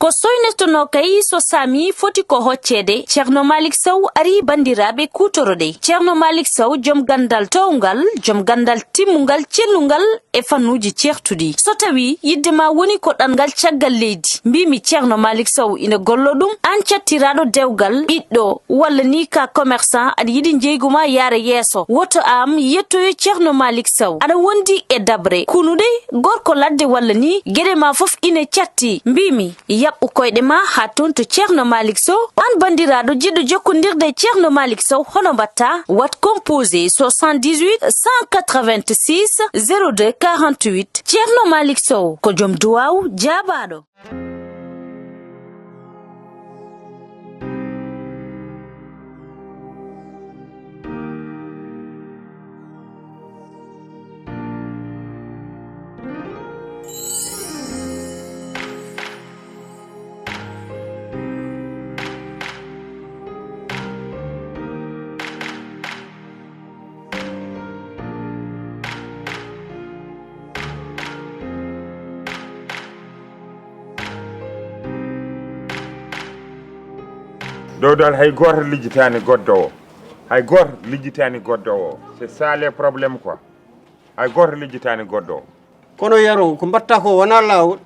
ko soynestono kay so sami foti ko hoccede Ceerno Malick Sow ari bandiraɓe kutorode. Ceerno Malick Sow jom gandal towgal, jom gandal timmungal, cellungal e fannuji certudi. So tawi yidde ma woni ko ɗangal caggal leydi, mbimi Ceerno Malick Sow ina gollo ɗum, an cattiraɗo dewgal ɓiɗɗo walla ni ka commerçant aɗa yiɗi jeyguma yaara yeeso, woto am yettoyo Ceerno Malick Sow aɗa wondi e dabre kunude gorko ladde walla ni gueɗe ma fof ine catti. Mbimi yaɓɓu koyɗe ma ha ton to Ceerno Malick Sow. An bandiraɗo jiɗɗo jokkodirde Ceerno Malick Sow hono mbatta? Wat composé 78 186 02 48. Ceerno Malick Sow ko joom duwaw jaabaɗo. dowdal hay goto lijjitani goddo o, hay goto lijjitani goddo o, c'est ça les problèmes quoi, hay goto lijjitani goddo o. kono yaro ko mbatta ko wona lawol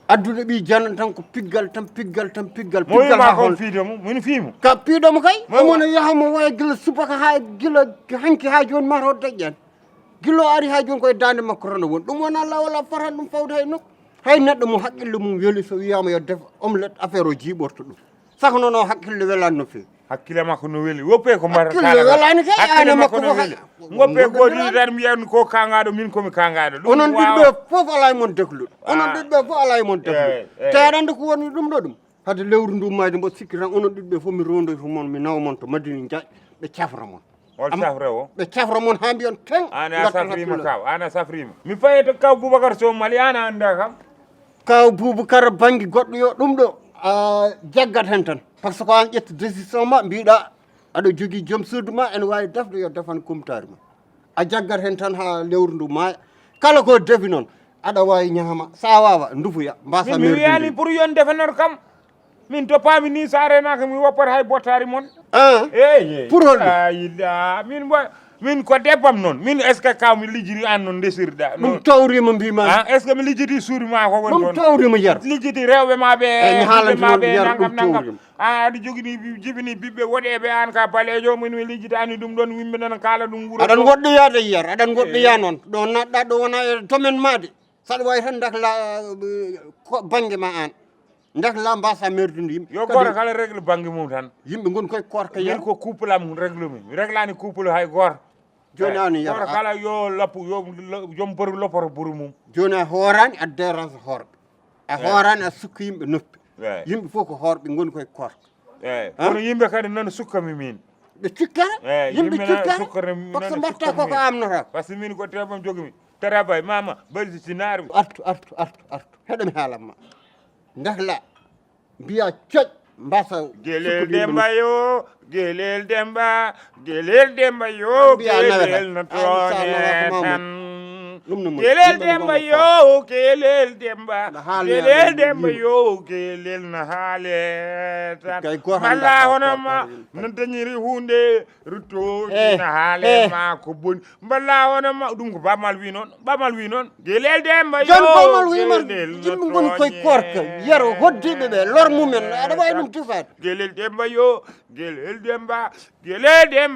addude bi jan tan ko piggal ma ko fiidomo min fiimo ka piidomo kay amona yahamo way gila subaka ha gila hanki ha joni mato dajjan gilo ari ha joni koye dande makko rono won ɗum wona lawol a fatan ɗum fawde hay nokku hay neɗɗo mo haqqille mum weeli so wiyama yo def omelette affaire o jiiɓorto ɗum sako noon o hakkille welani no fewi hakkille makko no weeli woppe ko mbaɗa hakkille welani kay hakkille makko no weeli goppe goɗɗi tan mbiyan ko kangaɗo min komi kangaɗo ɗum onon ɓiɓɓe fof ala e mon dehluɗo onon ɓiɓɓe fof ala e mon dehluɗo te aɗa andi ko woni ɗum ɗo ɗum hade lewru ndu majde mbo sikki tan onon ɓiɓɓe fof mi rondoyto mon mi nawa mon to madini jaaj ɓe cafra mon hol safre o ɓe cafra mon ha mbiyon ten ana safrima kaw ana safrima mi fayito kaw Boubacar Sow mali ana anda kam kaw Boubacar banggue goɗɗo yo ɗum ɗo jaggat hen tan par ce que an ƴetta décision ma mbiɗa aɗa jogui joom suudu ma ene wawi defde yo defan kumtari ma a jaggat hen tan ha lewru ndu maya kala ko defi noon aɗa wawi ñaama sa wawa ndufuya mbasa mi wiyani pour yon defenor kam min toppami ni sa renaka mi woppata hay bottari mon pour holɗum ayilla min ko debbam noon min est ce que kaw mi lijjiti an noon desirɗa ɗum tawrima mbima est ce que mi lijjiti suuri ma ko woni ɗum tawrima yar lijjiti rewɓe maɓe haalantinoɓe yar ɗum tawrima aɗa jogini jibini ɓiɓɓe woɗeɓe an ka balejo min mi lijjitani ɗum ɗon yimɓe nana kala ɗum wuuro aɗan goɗɗoyade yiyar aɗan goɗɗoya noon ɗo natɗa ɗo wona e domaine made saɗa wawi tan dakla banggue ma an dakla mbasa merdude yimɓe yo goto kala régle banggue mum tan yimɓe gon koye korka yar ko couple am régle mi réglani couple hay goto joni ani yar goto kala yo lappu joom boru loppoto bouru mum joni a horani a dérange horɓe a horani a sukka yimɓe noppi yimɓe fof ko horɓe goni koye korka kono yimɓe kadi noon sukkami min ɓe cikkata yimɓe cikkata par ce que mbatta koko amnata par ce que min ko tebam jogimi tarabay mama baldi sinari artu heɗami haalanma dahla mbiya coƴ mbasa gelel demba yo gelel demba yo gelel no toñe tan gelel demba yo gelel demba yo gelel no haale tan malla hono ma no dañiri hunde ruttoji no haale ma ko boni mballa hono ma ɗum ko bamal wi noon gelel demba yo bamal wi man yimɓe goni koye korka yero hoddiɓe ɓe lor mumen aɗa wawi ɗum tufade gelel demba yo gelel demba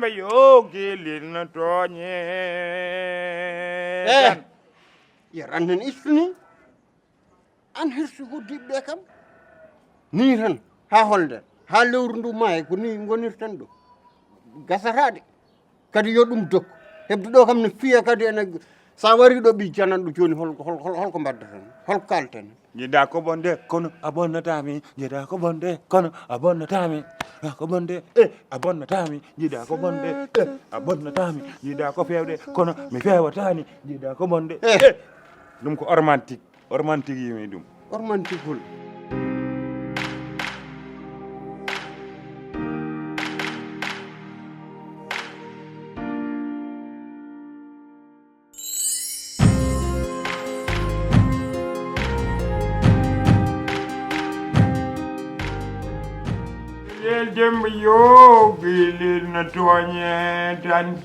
yo gelel no toñe yer an hen istini an hirsi hoddiɓe ɓe kam ni tan ha holde ha lewru ndu maayi ko ni gonirten ɗo gasatade kadi yo ɗum dokku hebde ɗo kam ne fiya kadi ene sa wari ɗo ɓi jananɗo joni holko mbaddeten holko kalten jiɗa ko bonde kono a bonnatami jiɗa ko bonde kono a bonnatami ko bonde a bonnatami jiɗa ko bonde a bonnatami jiɗa ko fewde kono mi fewatani jiɗa ko bonde ɗum ko romantique yimi ɗum romantique hol Gelel demba yo gelel na toñe tan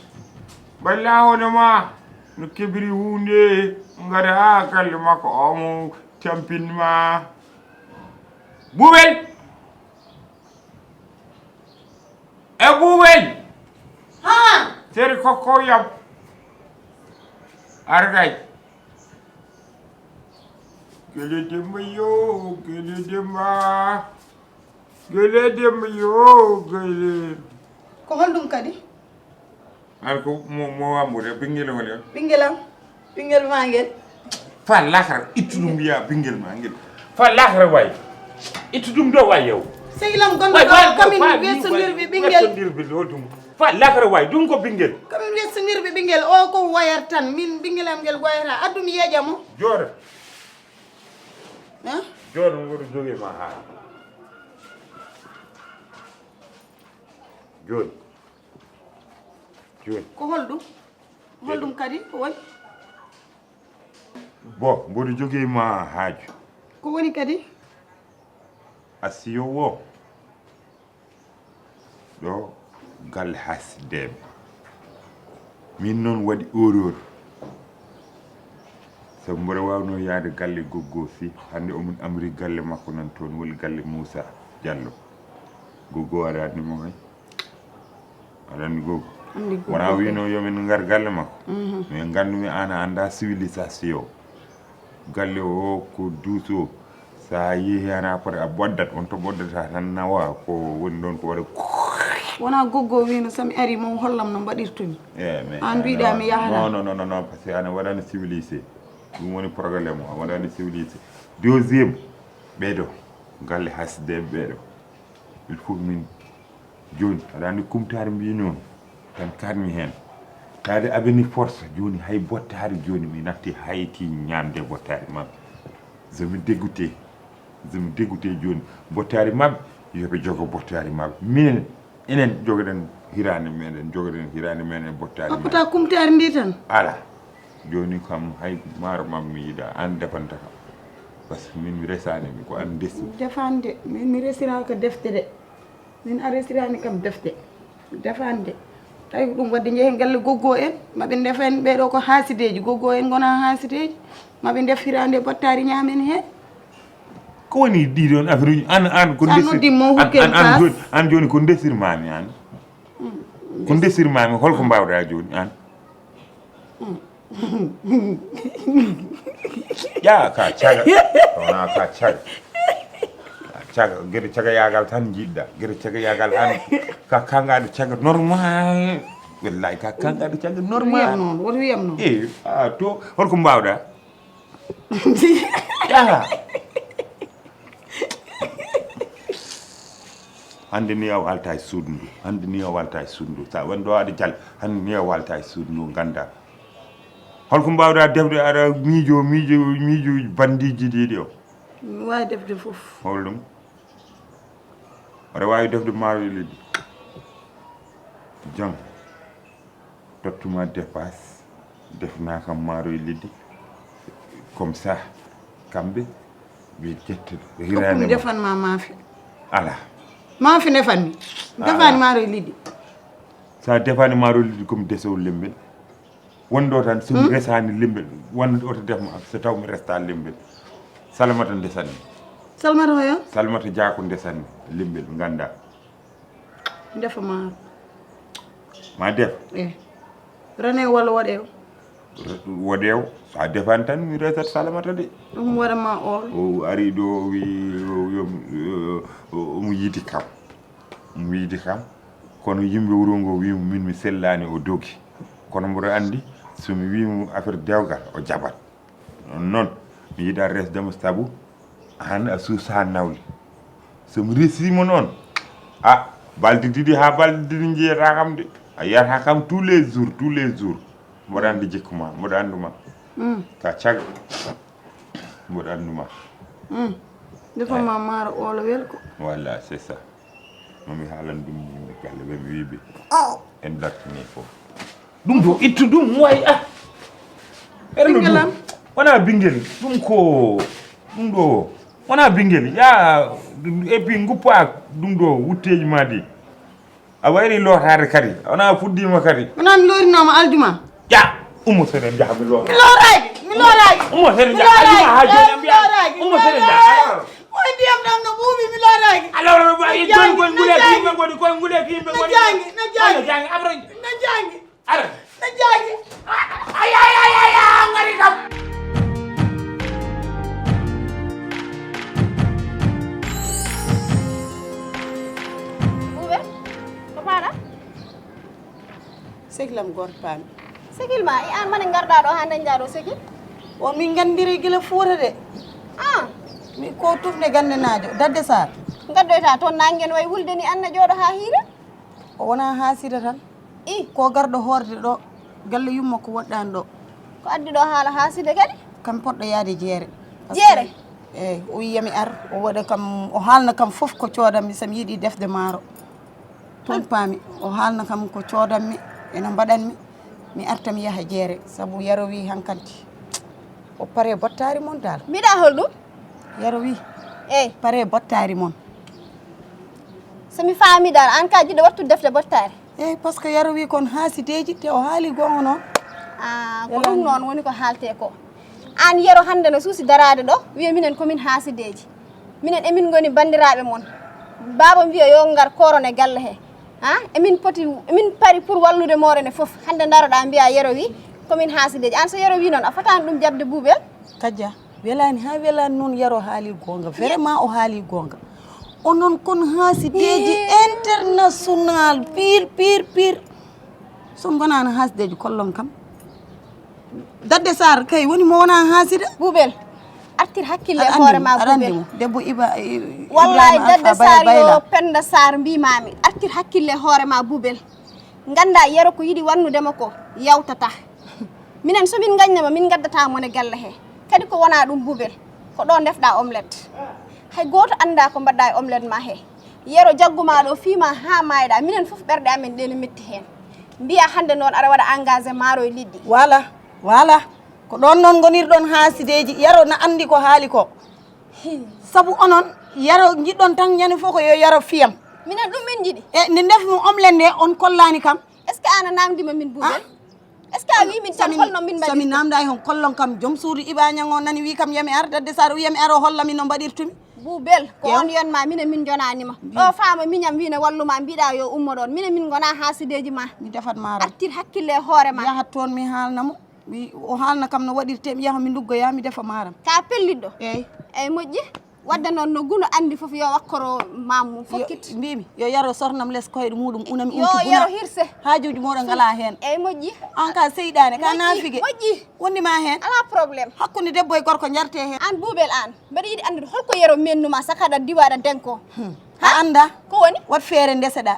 balla wona ma no kebiri hunde ngara kal mako omo tampinma Boubel e Boubel ha seri kokko yam argay gelel demba yo gelel demba yo gelel ko hollum kadi alko mo amude bingel wala bingel mangel fa lakhar itudum ya bingel mangel fa lakhar way itudum do way yow segilam gondo kamin wesondir bi bingel wesondir bi dum fa lakhar way dum ko bingel kamin wesondir bi bingel o ko wayar tan min bingelam gel wayata addum yejamo jora ha jora ngoro joge ma ha joni ko holdum kadi ko woni bo mboɗo jogui ma haaju ko woni kadi asiyo wo ɗo galle hasdeɓe min noon waɗi oror sabu mboɗo wawno yaade galle goggo fi hande omin amri galle makko nan toon woni galle Moussa Diallo goggo aɗani mo hay aɗani goggo wona wino yomin ngar galle makko mais gandumi an a anda civilisation galle o ko duuso sa yeehi ana pare a boddat on to boddata tan nawa ko woni ɗon ko waɗa wona goggo wino somi ari mo hollam no mbaɗirtumi an mbiɗa mi yahata non par ce que ana waɗano civilisé ɗum woni probléme o a waɗano civilisé deuxiéme ɓeɗo galle hasdeɓe ɓeɗo il faut min joni aɗa andi kumtare mbi noon tan karmi hen tade abeni force joni hay bottari joni mi natti hayti ñamde bottari mabɓe somi dégoûté joni bottari mabɓe yoɓe jogo bottari mabɓe minen enen jogoɗen hirande meɗen bottari appata kumtari ndi tan ala joni kam hay maaro mam mi yiiɗa an defanta kam par ce que min mi resanimi ko an desi defande min mi resira ko defte de min a resirani kam defte defande tawi ɗum wadde jeehen galle goggo en maɓe defen ɓeɗo ko haasideji goggo en gona haasideji maɓe def hirande bottari ñamen hen ko woni ɗiɗon affaire uji an ko an joni ko desirmami an ko desirmami holko mbawɗa joni an ya ka caga wona ka caga gueɗe caga yagal tan jiɗɗa gueɗe caga yagal an ka kangaɗo caga normal wallahi ka kangaɗo caga normal noon woto wiyam noon to holko mbawɗa ya hande ni a walta e suudu ndu sa won ɗo aɗa jal hande ni a walta e suudu ndu ganda holko mbawɗa defde aɗa miijo bandiji ɗiɗi o mi wawi defde foof holɗum aɗa wawi defde maaro e liɗɗi jam tottuma dépasse defna kam maaro e liɗɗi comme ça kamɓe ɓe ƴetta hirani mi defanma maafe ala maafe defanmi defani maaro e liɗɗi sa defani maaro e liɗɗi comme desewol lembel wonɗo tan somi resani lembel wonde oto defma so taw mi resta lembel salamata ndesanmi salmata hoyo salmata diako ndesanmi lembel ganda defa maaro ma def renew walla woɗew sa defani tan mi resat salamata de ɗum waɗama o ari ɗo wi omo yiiti kam kono yimɓe wuro ngo wimo min mi sellani o dogi kono mboɗo andi somi wimo affaire dewgal o jaɓat noon mi yiiɗa resdemo saabu an a suusa nawle somi resimo noon balɗe ɗiɗi ha balɗe ɗiɗi jeyata kam de a yiyata kam tous les jours mboɗo andi jikkuma mboɗo anduma ka caga mboɗo anduma defama maaro olo welko voilà c'est ça momi haalan ɗum yimɓe galle ɓe mi wiɓe en dartini fof ɗum ɗo ittu ɗum way ɓingelam wona bingel ɗum ko ɗum ɗo wona bingel ya et puis nguppa dum do wutteji ma di a wayri lotade kadi wona fuddima kadi wona mi lorinoma aljuma ya ummo sene jaha mi lo mi loraki ummo sene jaha aljuma ha joni mbiya ummo sene jaha oy ndiyam ɗam no ɓuuɓi mi loraki alors ba joni koye nguleki yimɓe goni koye nguleki yimɓe goni na jangi après na jangi ara na jangi ay ngari kam Boubel ko paɗa sehilam goto paami segil ma e an mane garɗa ɗo ha dañɗa ɗo segil on min gandiri gila fuuta de mi ko tufde gande naajo dadde sar gaddoyta toon nangen way wulde ni anna jooɗo ha hiira o wona haasida tan i ko garɗo hoorde ɗo galle yumma ko woɗɗani ɗo ko addi ɗo haala haaside kadi kam poɗɗo yaade jeere jeere eyyi o wiyami ar o waɗa kam o haalna kam fof ko coodanmi somi yiiɗi defde maaro toon paami o haalna kam ko coodanmi ene mbaɗanmi mi arta mi yaha jeere sabu yaro wi hankanti o pare bottari mon dal mbiɗa holɗum yaro wi eyyi pare bottari mon somi faami dal an ka jiɗɗo wattude defde bottari eyyi par ce que yaro wi kon haasideji te o haali gonga noon ko ɗum noon woni ko haalte ko an yero hande no suusi darade ɗo wiya minen komin haasideji minen emin goni bandiraɓe mon baba mbiya yo ngar korone galle he emin pari pour wallude morene foof hande daroɗa mbiya yero wi komin haasideji an so yero wi noon a fotani ɗum jabde Boubel Kadja welani ha welani noon yaro haali gonga vraiment o haali gonga onon kon haasideji international pire son gonano haasideji kollon kam dadde sar kay woni mo wona haasida Boubel artir hakkille e hoore ma Boubel debbo iba wallahi dadde sar yo penda sar mbimami artir hakkille e hoore ma Boubel ganda yero ko yiɗi wannudema ko yawtata minen somin gagnama min gaddata mone galle he kadi ko wona ɗum Boubel ko ɗo defɗa omelette hay goto anda ko mbaɗɗa e omelette ma he yero jagguma ɗo fiima ha mayɗa minen foof ɓerɗe amen ɗe no metti hen mbiya hande noon aɗa waɗa engagé maaro e liɗɗi voilà ko ɗon noon gonirɗon haasideji yaro na andi ko haali ko sabu onon yaro jiɗɗon tan ñande fof ko yo yaro fiyam minen ɗum min jiɗi e nde defmi omelette nde on kollani kam est ce que ana namdima min Boubel est ce que a wi min tan holno min mbaɗi somi namda hon kollon kam joom suudu iba ñango nani wi kam yami ar dadde sar wiyami ar o hollami no mbaɗirtumi Boubel ko on yonma minen min jonanima ɗo faama miñam wine walluma mbiɗa yo ummo ɗon minen min gona haasideji ma mi defat maaro artir hakkille e hoore ma yahat toon mi haalnamo o haalna kam no waɗirte mi yaha mi luggoya mi defa maaram ka pelliɗɗo eyyi moƴƴi wadde noon no guno andi foof yo wakkoro mamum fokkit mbimi yo yaro sornam less koyɗe muɗum unami yo yero hirse hajuji moɗo ngala hen eyyi moƴƴi an ka seyɗani ka nafigue moƴƴi wondima hen ala probléme hakkude debbo e gorko jarte hen an Boubel an mbaɗa yiiɗi andude holko yero mennuma sakaɗa diwaɗa denko ha anda ko woni wat feere ndeseɗa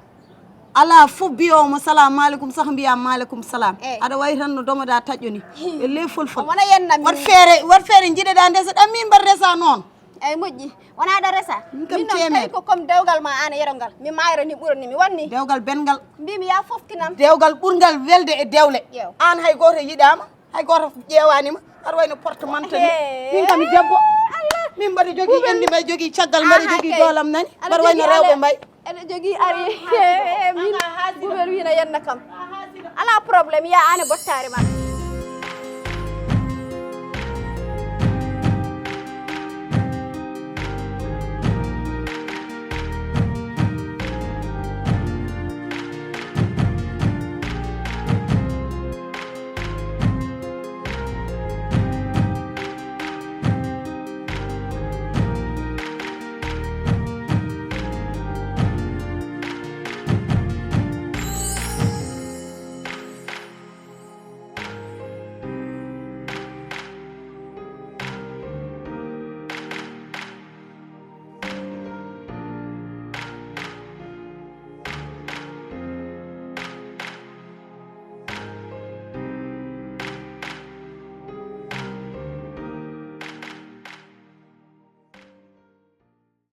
ala fof biyomo salamu aleykum sah mbiyam maaleykum salam aɗa wayi tan no domoɗa taƴƴoni e ley fulful wona yennami wat feere jiɗeɗa ndeseɗa min mbaɗa resa noon eyyi moƴƴi wona ɗo resa min kam min noon temed tawi ko comme dewgal ma an e yero ngal mi mayrani ɓurani mi wanni dewgal bengal mbimi ya foftinam dewgal ɓurgal welde e dewle Yew. an hay goto yiɗama hay goto ƴewanima aɗa wayno porte mantani min kam debbo min mbaɗa jogui ƴendi mbaɗa jogui caggal mbaɗa jogui doolam nani mbaɗa wayno rewɓe mbayi eɗa jogui ari min Boubel wina yenna kam ala probléme ya an e bottare ma